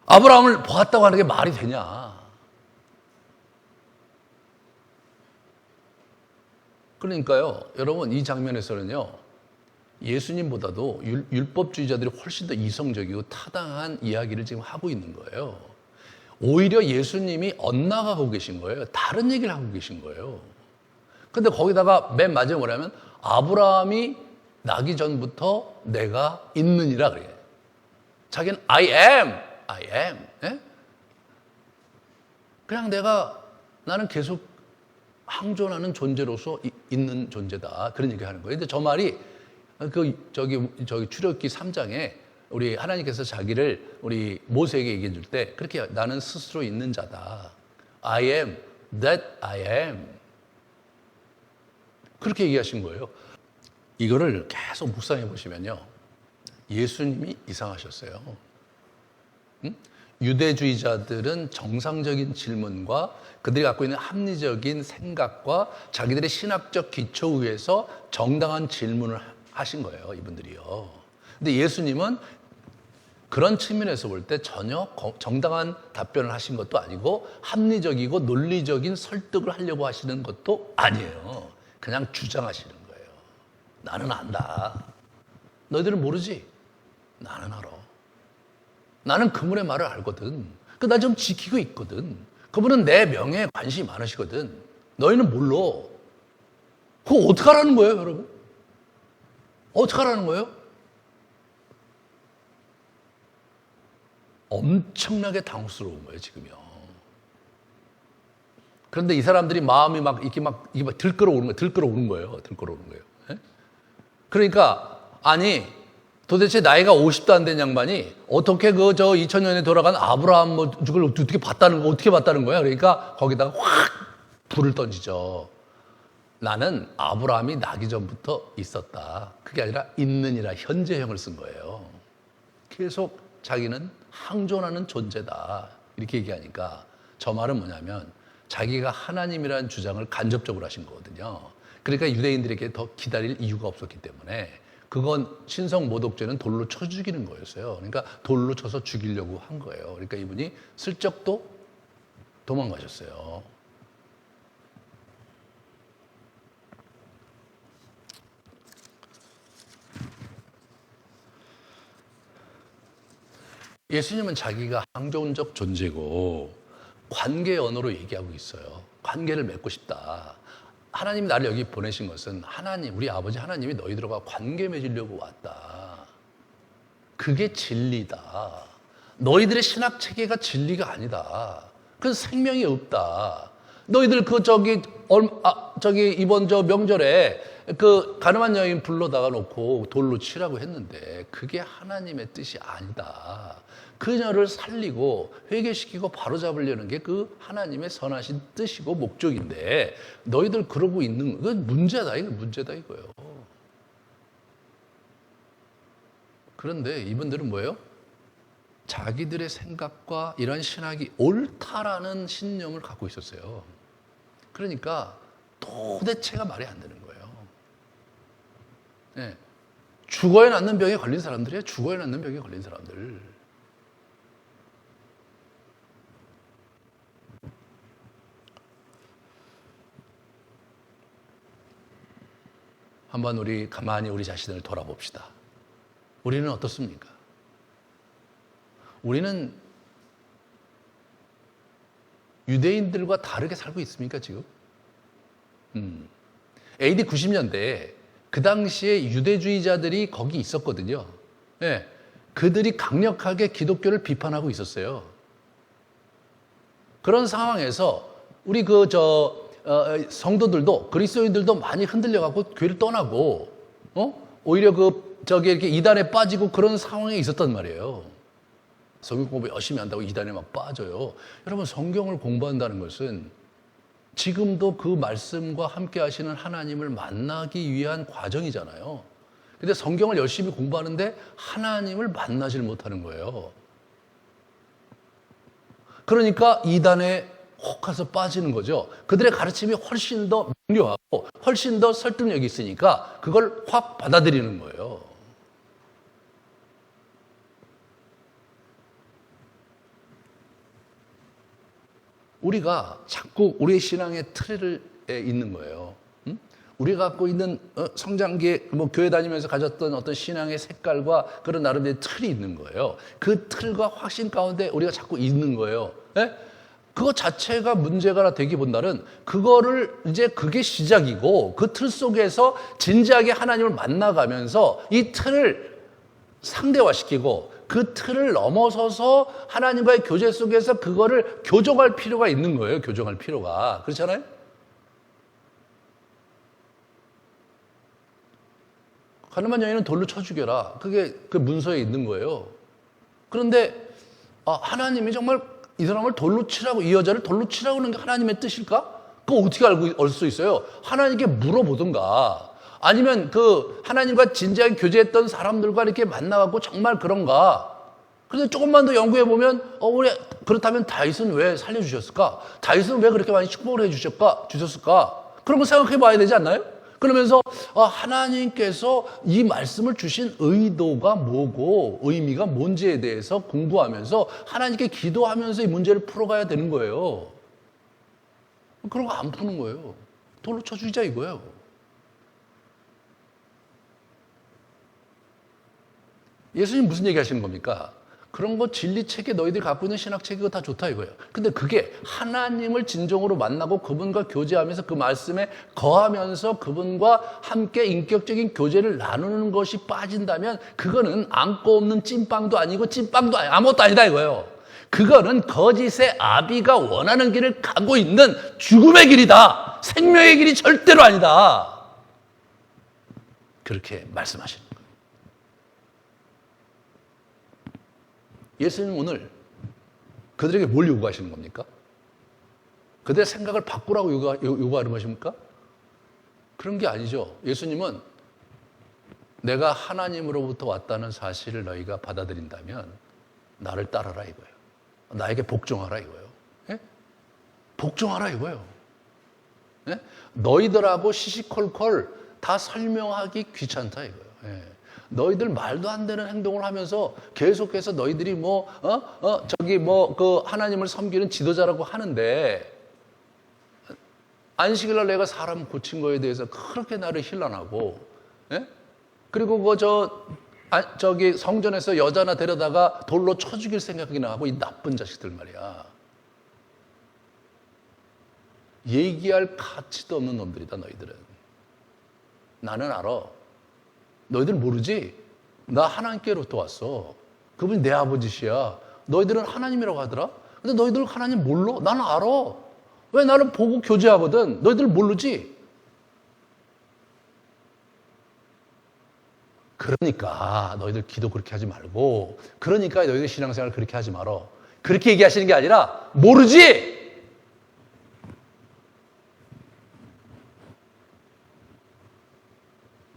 아브라함을 보았다고 하는 게 말이 되냐? 그러니까요, 여러분, 이 장면에서는요, 예수님보다도 율법주의자들이 훨씬 더 이성적이고 타당한 이야기를 지금 하고 있는 거예요. 오히려 예수님이 엇나가고 계신 거예요. 다른 얘기를 하고 계신 거예요. 근데 거기다가 맨 마지막에 뭐냐면, 아브라함이 나기 전부터 내가 있느니라 그래요. 자기는 I am. 예? 그냥 나는 계속 항존하는 존재로서 있는 존재다. 그런 얘기 하는 거예요. 근데 저 말이 저기 출애굽기 3장에 우리 하나님께서 자기를 우리 모세에게 얘기해 줄 때 그렇게 나는 스스로 있는 자다. I am that I am. 그렇게 얘기하신 거예요. 이거를 계속 묵상해 보시면요. 예수님이 이상하셨어요. 응? 유대주의자들은 정상적인 질문과 그들이 갖고 있는 합리적인 생각과 자기들의 신학적 기초 위에서 정당한 질문을 하신 거예요, 이분들이요. 근데 예수님은 그런 측면에서 볼 때 전혀 정당한 답변을 하신 것도 아니고 합리적이고 논리적인 설득을 하려고 하시는 것도 아니에요. 그냥 주장하시는 거예요. 나는 안다. 너희들은 모르지? 나는 알아. 나는 그분의 말을 알거든. 나 좀 지키고 있거든. 그분은 내 명예에 관심이 많으시거든. 너희는 몰라. 그거 어떡하라는 거예요, 여러분? 어떡하라는 거예요? 엄청나게 당혹스러운 거예요, 지금요. 그런데 이 사람들이 마음이 이렇게 들끓어오는 거예요. 예? 그러니까, 아니, 도대체 나이가 50도 안 된 양반이 어떻게 2000년에 돌아간 아브라함 그걸 어떻게 봤다는 거야? 그러니까 거기다가 확 불을 던지죠. 나는 아브라함이 나기 전부터 있었다. 그게 아니라 있느니라 현재형을 쓴 거예요. 계속 자기는 항존하는 존재다. 이렇게 얘기하니까 저 말은 뭐냐면 자기가 하나님이라는 주장을 간접적으로 하신 거거든요. 그러니까 유대인들에게 더 기다릴 이유가 없었기 때문에 그건 신성모독죄는 돌로 쳐 죽이는 거였어요. 그러니까 돌로 쳐서 죽이려고 한 거예요. 그러니까 이분이 슬쩍 또 도망가셨어요. 예수님은 자기가 항존적 존재고 관계 언어로 얘기하고 있어요. 관계를 맺고 싶다. 하나님이 나를 여기 보내신 것은 우리 아버지 하나님이 너희들과 관계 맺으려고 왔다. 그게 진리다. 너희들의 신학 체계가 진리가 아니다. 그래서 생명이 없다. 너희들 이번 명절에 가늠한 여인 불러다가 놓고 돌로 치라고 했는데 그게 하나님의 뜻이 아니다. 그녀를 살리고 회개시키고 바로잡으려는 게 그 하나님의 선하신 뜻이고 목적인데 너희들 그러고 있는 건 문제다 이거예요. 그런데 이분들은 뭐예요? 자기들의 생각과 이런 신학이 옳다라는 신념을 갖고 있었어요. 그러니까 도대체가 말이 안 되는 거예요. 네. 죽어야 낫는 병에 걸린 사람들이에요. 죽어야 낫는 병에 걸린 사람들. 한번 가만히 우리 자신을 돌아봅시다. 우리는 어떻습니까? 우리는 유대인들과 다르게 살고 있습니까, 지금? AD 90년대에 그 당시에 유대주의자들이 거기 있었거든요. 네. 그들이 강력하게 기독교를 비판하고 있었어요. 그런 상황에서 우리 성도들도 그리스도인들도 많이 흔들려갖고 교회를 떠나고 오히려 이렇게 이단에 빠지고 그런 상황에 있었단 말이에요. 성경 공부 열심히 한다고 이단에 막 빠져요. 여러분 성경을 공부한다는 것은 지금도 그 말씀과 함께 하시는 하나님을 만나기 위한 과정이잖아요. 근데 성경을 열심히 공부하는데 하나님을 만나질 못하는 거예요. 그러니까 이단에 혹 가서 빠지는 거죠. 그들의 가르침이 훨씬 더 명료하고 훨씬 더 설득력이 있으니까 그걸 확 받아들이는 거예요. 우리가 자꾸 우리의 신앙의 틀에 있는 거예요. 우리가 갖고 있는 성장기에 교회 다니면서 가졌던 어떤 신앙의 색깔과 그런 나름대로 틀이 있는 거예요. 그 틀과 확신 가운데 우리가 자꾸 있는 거예요. 네? 그거 자체가 문제가 되기보다는 그게 시작이고 그 틀 속에서 진지하게 하나님을 만나가면서 이 틀을 상대화시키고 그 틀을 넘어서서 하나님과의 교제 속에서 그거를 교정할 필요가 있는 거예요. 교정할 필요가. 그렇잖아요? 가늠한 여인은 돌로 쳐 죽여라. 그게 그 문서에 있는 거예요. 그런데 하나님이 정말 이 사람을 돌로 치라고, 이 여자를 돌로 치라고 하는 게 하나님의 뜻일까? 그거 어떻게 알 수 있어요? 하나님께 물어보든가 아니면 그 하나님과 진지하게 교제했던 사람들과 이렇게 만나갖고 정말 그런가? 그런데 조금만 더 연구해 보면, 우리 그렇다면 다윗은 왜 살려주셨을까? 다윗은 왜 그렇게 많이 축복을 주셨을까? 그런 거 생각해 봐야 되지 않나요? 그러면서 하나님께서 이 말씀을 주신 의도가 뭐고 의미가 뭔지에 대해서 공부하면서 하나님께 기도하면서 이 문제를 풀어가야 되는 거예요. 그런 거 안 푸는 거예요. 돌로 쳐 죽이자 이거예요. 예수님 무슨 얘기 하시는 겁니까? 그런 거 진리체계 너희들이 갖고 있는 신학체계 그거 다 좋다 이거예요. 근데 그게 하나님을 진정으로 만나고 그분과 교제하면서 그 말씀에 거하면서 그분과 함께 인격적인 교제를 나누는 것이 빠진다면 그거는 안고 없는 찐빵도 아니고 찐빵도 아무것도 아니다 이거예요. 그거는 거짓의 아비가 원하는 길을 가고 있는 죽음의 길이다. 생명의 길이 절대로 아니다. 그렇게 말씀하시는 거예요. 예수님 오늘 그들에게 뭘 요구하시는 겁니까? 그들의 생각을 바꾸라고 요구하는 것입니까? 그런 게 아니죠. 예수님은 내가 하나님으로부터 왔다는 사실을 너희가 받아들인다면 나를 따르라 이거예요. 나에게 복종하라 이거예요. 예? 복종하라 이거예요. 예? 너희들하고 시시콜콜 다 설명하기 귀찮다 이거예요. 예. 너희들 말도 안 되는 행동을 하면서 계속해서 너희들이 그 하나님을 섬기는 지도자라고 하는데 안식일날 내가 사람 고친 거에 대해서 그렇게 나를 힐난하고, 예? 그리고 저기 성전에서 여자나 데려다가 돌로 쳐 죽일 생각이나 하고 이 나쁜 자식들 말이야. 얘기할 가치도 없는 놈들이다 너희들은. 나는 알아. 너희들 모르지? 나 하나님께로부터 왔어. 그분이 내 아버지시야. 너희들은 하나님이라고 하더라? 근데 너희들 하나님 몰라? 나는 알아. 왜 나를 보고 교제하거든? 너희들 모르지? 그러니까 너희들 기도 그렇게 하지 말고, 그러니까 너희들 신앙생활 그렇게 하지 말어. 그렇게 얘기하시는 게 아니라 모르지?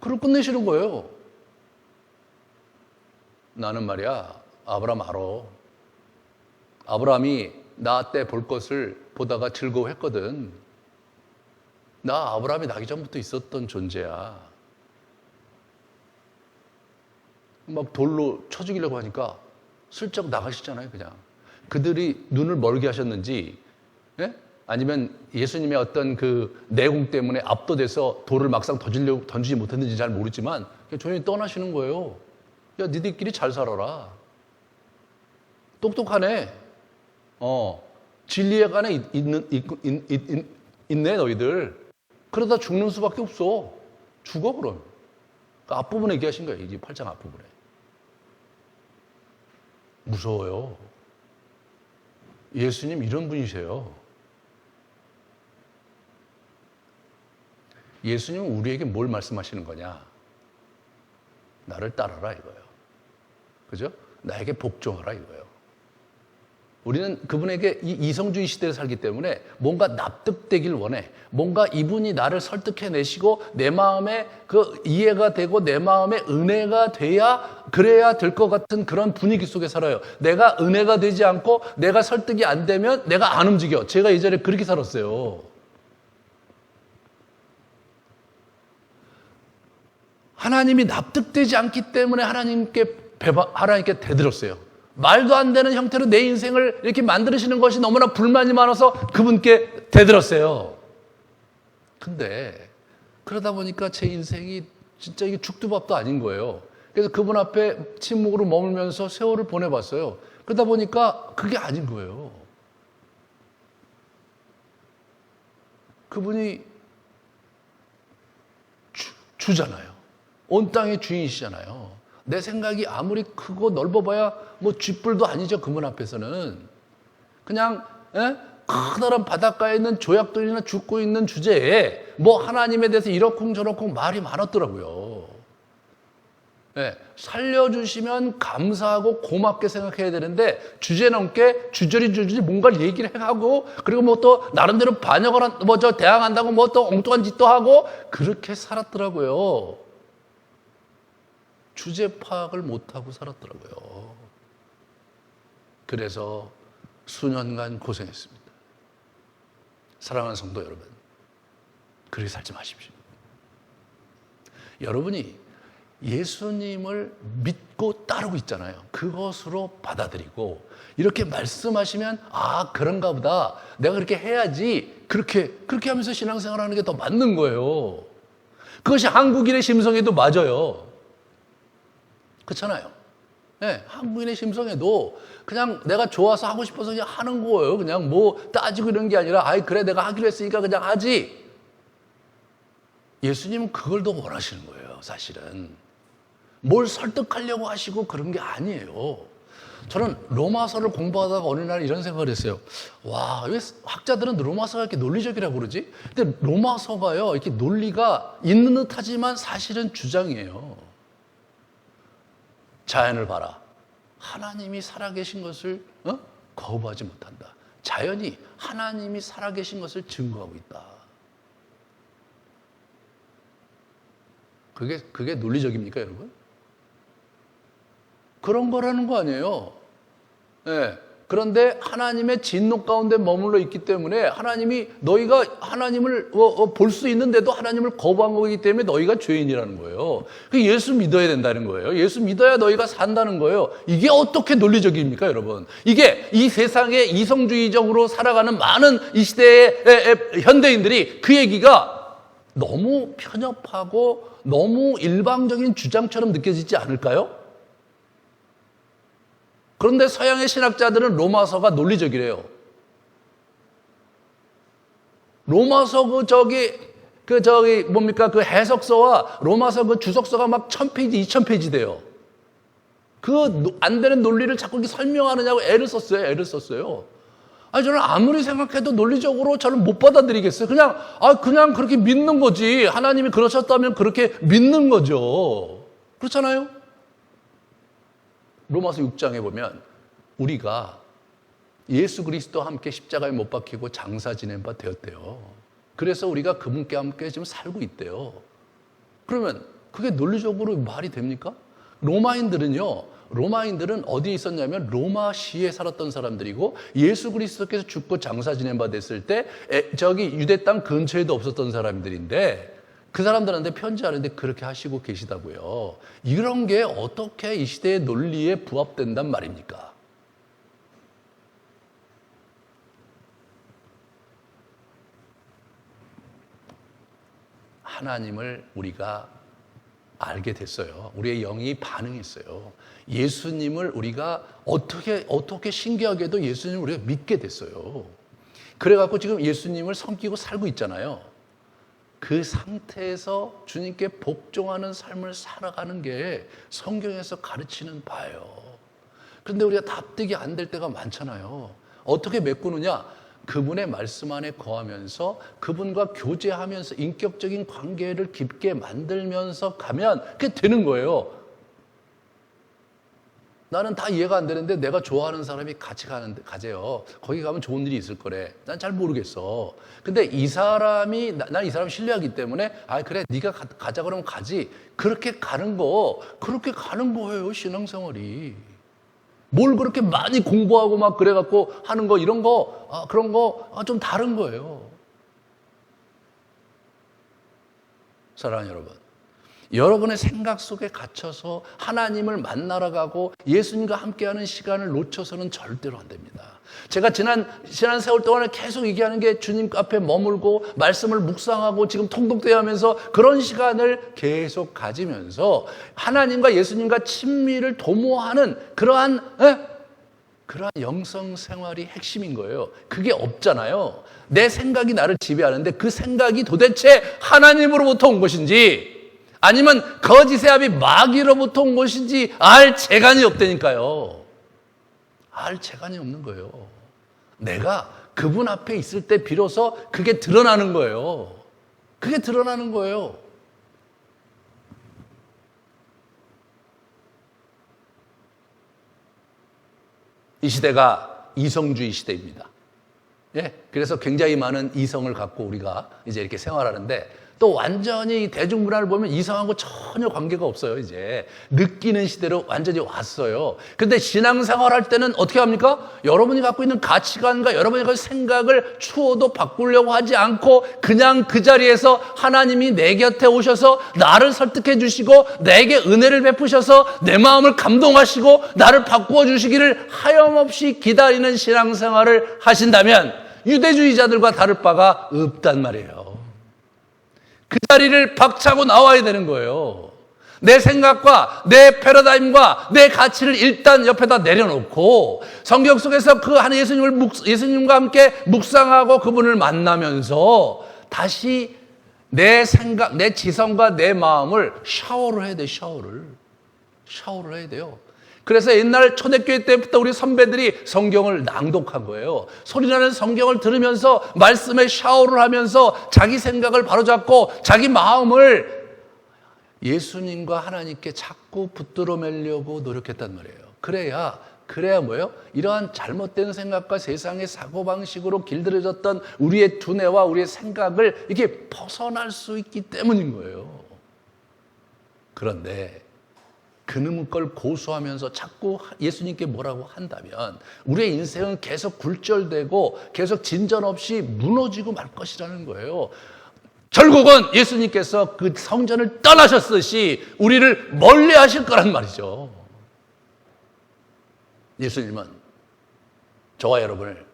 그걸 끝내시는 거예요. 나는 말이야, 아브라함 알아. 아브라함이 나 때 볼 것을 보다가 즐거워했거든. 나 아브라함이 나기 전부터 있었던 존재야. 막 돌로 쳐 죽이려고 하니까 슬쩍 나가시잖아요, 그냥. 그들이 눈을 멀게 하셨는지, 예? 아니면 예수님의 어떤 그 내공 때문에 압도돼서 돌을 막상 던지지 못했는지 잘 모르지만 그냥 조용히 떠나시는 거예요. 야, 니들끼리 잘 살아라. 똑똑하네. 진리에 관해 있네 너희들. 그러다 죽는 수밖에 없어. 죽어 그럼. 그 앞부분에 얘기하신 거예요. 이 8장 앞부분에. 무서워요. 예수님 이런 분이세요. 예수님은 우리에게 뭘 말씀하시는 거냐? 나를 따라라 이거예요. 그죠? 나에게 복종하라 이거예요. 우리는 그분에게 이 이성주의 시대에 살기 때문에 뭔가 납득되길 원해. 뭔가 이분이 나를 설득해내시고 내 마음에 그 이해가 되고 내 마음에 은혜가 돼야 그래야 될 것 같은 그런 분위기 속에 살아요. 내가 은혜가 되지 않고 내가 설득이 안 되면 내가 안 움직여. 제가 예전에 그렇게 살았어요. 하나님이 납득되지 않기 때문에 하나님께 대들었어요. 말도 안 되는 형태로 내 인생을 이렇게 만드시는 것이 너무나 불만이 많아서 그분께 대들었어요. 근데 그러다 보니까 제 인생이 진짜 이게 죽도 밥도 아닌 거예요. 그래서 그분 앞에 침묵으로 머물면서 세월을 보내봤어요. 그러다 보니까 그게 아닌 거예요. 그분이 주잖아요. 온 땅의 주인이시잖아요. 내 생각이 아무리 크고 넓어봐야 뭐 쥐뿔도 아니죠. 그분 앞에서는. 그냥 커다란 바닷가에 있는 조약돌이나 죽고 있는 주제에 뭐 하나님에 대해서 이러쿵저러쿵 말이 많았더라고요. 예, 살려주시면 감사하고 고맙게 생각해야 되는데 주제넘게 주저리 뭔가를 얘기를 하고 그리고 뭐 또 나름대로 반역을 대항한다고 뭐 또 엉뚱한 짓도 하고 그렇게 살았더라고요. 주제 파악을 못하고 살았더라고요. 그래서 수년간 고생했습니다. 사랑하는 성도 여러분, 그렇게 살지 마십시오. 여러분이 예수님을 믿고 따르고 있잖아요. 그것으로 받아들이고 이렇게 말씀하시면 아 그런가 보다 내가 그렇게 해야지 그렇게 하면서 신앙생활하는 게 더 맞는 거예요. 그것이 한국인의 심성에도 맞아요. 그렇잖아요. 네, 한국인의 심성에도 그냥 내가 좋아서 하고 싶어서 그냥 하는 거예요. 그냥 뭐 따지고 이런 게 아니라 아이 그래 내가 하기로 했으니까 그냥 하지. 예수님은 그걸 더 원하시는 거예요. 사실은. 뭘 설득하려고 하시고 그런 게 아니에요. 저는 로마서를 공부하다가 어느 날 이런 생각을 했어요. 와, 왜 학자들은 로마서가 이렇게 논리적이라고 그러지? 근데 로마서가요, 이렇게 논리가 있는 듯 하지만 사실은 주장이에요. 자연을 봐라. 하나님이 살아계신 것을 거부하지 못한다. 자연이 하나님이 살아계신 것을 증거하고 있다. 그게 논리적입니까, 여러분? 그런 거라는 거 아니에요. 네. 그런데 하나님의 진노 가운데 머물러 있기 때문에 하나님이 너희가 하나님을 볼 수 있는데도 하나님을 거부한 거기 때문에 너희가 죄인이라는 거예요. 예수 믿어야 된다는 거예요. 예수 믿어야 너희가 산다는 거예요. 이게 어떻게 논리적입니까, 여러분? 이게 이 세상에 이성주의적으로 살아가는 많은 이 시대의 현대인들이 그 얘기가 너무 편협하고 너무 일방적인 주장처럼 느껴지지 않을까요? 그런데 서양의 신학자들은 로마서가 논리적이래요. 로마서 그 해석서와 로마서 그 주석서가 막 1000페이지, 2000페이지 돼요. 그 안 되는 논리를 자꾸 이렇게 설명하느냐고 애를 썼어요. 아니, 저는 아무리 생각해도 논리적으로 저는 못 받아들이겠어요. 그냥 그렇게 믿는 거지. 하나님이 그러셨다면 그렇게 믿는 거죠. 그렇잖아요? 로마서 6장에 보면 우리가 예수 그리스도와 함께 십자가에 못 박히고 장사 지낸 바 되었대요. 그래서 우리가 그분께 함께 지금 살고 있대요. 그러면 그게 논리적으로 말이 됩니까? 로마인들은 어디에 있었냐면 로마시에 살았던 사람들이고 예수 그리스도께서 죽고 장사 지낸 바 됐을 때 저기 유대 땅 근처에도 없었던 사람들인데 그 사람들한테 편지하는데 그렇게 하시고 계시다고요. 이런 게 어떻게 이 시대의 논리에 부합된단 말입니까? 하나님을 우리가 알게 됐어요. 우리의 영이 반응했어요. 예수님을 우리가 어떻게 신기하게도 예수님을 우리가 믿게 됐어요. 그래갖고 지금 예수님을 섬기고 살고 있잖아요. 그 상태에서 주님께 복종하는 삶을 살아가는 게 성경에서 가르치는 바예요. 그런데 우리가 납득이 안 될 때가 많잖아요. 어떻게 메꾸느냐? 그분의 말씀 안에 거하면서 그분과 교제하면서 인격적인 관계를 깊게 만들면서 가면 그게 되는 거예요. 나는 다 이해가 안 되는데 내가 좋아하는 사람이 같이 가재요. 거기 가면 좋은 일이 있을 거래. 난 잘 모르겠어. 근데 이 사람이 난 이 사람 신뢰하기 때문에 그래 네가 가자 그러면 가지. 그렇게 가는 거예요, 신앙생활이. 뭘 그렇게 많이 공부하고 막 그래갖고 하는 거 이런 거 그런 거 좀 다른 거예요. 사랑하는 여러분. 여러분의 생각 속에 갇혀서 하나님을 만나러 가고 예수님과 함께하는 시간을 놓쳐서는 절대로 안 됩니다. 제가 지난 세월 동안에 계속 얘기하는 게 주님 앞에 머물고 말씀을 묵상하고 지금 통독대회 하면서 그런 시간을 계속 가지면서 하나님과 예수님과 친밀을 도모하는 그러한 영성 생활이 핵심인 거예요. 그게 없잖아요. 내 생각이 나를 지배하는데 그 생각이 도대체 하나님으로부터 온 것인지 아니면 거짓의 아비 마귀로부터 온 것인지 알 재간이 없다니까요. 알 재간이 없는 거예요. 내가 그분 앞에 있을 때 비로소 그게 드러나는 거예요. 그게 드러나는 거예요. 이 시대가 이성주의 시대입니다. 예, 그래서 굉장히 많은 이성을 갖고 우리가 이제 이렇게 생활하는데 또 완전히 대중문화를 보면 이성하고 전혀 관계가 없어요. 이제 느끼는 시대로 완전히 왔어요. 근데 신앙생활할 때는 어떻게 합니까? 여러분이 갖고 있는 가치관과 여러분이 갖고 있는 생각을 추워도 바꾸려고 하지 않고 그냥 그 자리에서 하나님이 내 곁에 오셔서 나를 설득해 주시고 내게 은혜를 베푸셔서 내 마음을 감동하시고 나를 바꾸어 주시기를 하염없이 기다리는 신앙생활을 하신다면 유대주의자들과 다를 바가 없단 말이에요. 그 자리를 박차고 나와야 되는 거예요. 내 생각과 내 패러다임과 내 가치를 일단 옆에다 내려놓고 성경 속에서 그 한 예수님과 함께 묵상하고 그분을 만나면서 다시 내 생각, 내 지성과 내 마음을 샤워를 해야 돼요. 샤워를 해야 돼요. 그래서 옛날 초대교회 때부터 우리 선배들이 성경을 낭독한 거예요. 소리나는 성경을 들으면서 말씀에 샤워를 하면서 자기 생각을 바로잡고 자기 마음을 예수님과 하나님께 자꾸 붙들어 매려고 노력했단 말이에요. 그래야 뭐예요? 이러한 잘못된 생각과 세상의 사고방식으로 길들여졌던 우리의 두뇌와 우리의 생각을 이렇게 벗어날 수 있기 때문인 거예요. 그런데 그놈의 걸 고수하면서 자꾸 예수님께 뭐라고 한다면 우리의 인생은 계속 굴절되고 계속 진전 없이 무너지고 말 것이라는 거예요. 결국은 예수님께서 그 성전을 떠나셨듯이 우리를 멀리 하실 거란 말이죠. 예수님은 저와 여러분을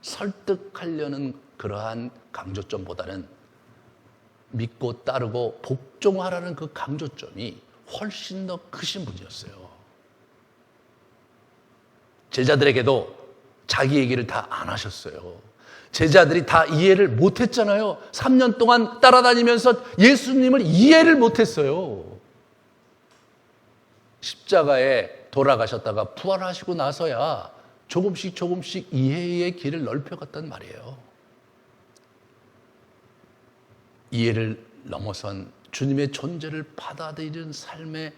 설득하려는 그러한 강조점보다는 믿고 따르고 복종하라는 그 강조점이 훨씬 더 크신 분이었어요. 제자들에게도 자기 얘기를 다 안 하셨어요. 제자들이 다 이해를 못했잖아요. 3년 동안 따라다니면서 예수님을 이해를 못했어요. 십자가에 돌아가셨다가 부활하시고 나서야 조금씩 이해의 길을 넓혀갔단 말이에요. 이해를 넘어선 주님의 존재를 받아들이는 삶의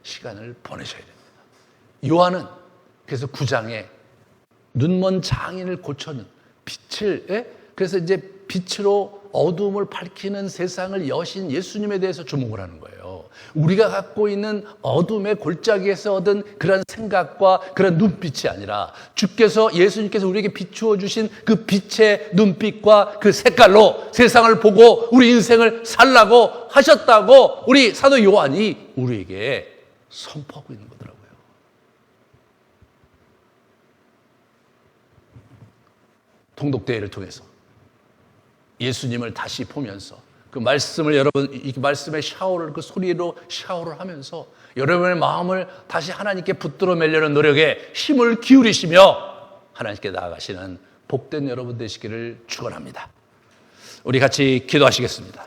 시간을 보내셔야 됩니다. 요한은 그래서 9장에 눈먼 장인을 고쳐는 그래서 이제 빛으로 어두움을 밝히는 세상을 여신 예수님에 대해서 주목을 하는 거예요. 우리가 갖고 있는 어둠의 골짜기에서 얻은 그런 생각과 그런 눈빛이 아니라 예수님께서 우리에게 비추어 주신 그 빛의 눈빛과 그 색깔로 세상을 보고 우리 인생을 살라고 하셨다고 우리 사도 요한이 우리에게 선포하고 있는 거더라고요. 통독대회를 통해서 예수님을 다시 보면서 그 말씀을 이 말씀의 샤워를 그 소리로 샤워를 하면서 여러분의 마음을 다시 하나님께 붙들어 매려는 노력에 힘을 기울이시며 하나님께 나아가시는 복된 여러분 되시기를 축원합니다. 우리 같이 기도하시겠습니다.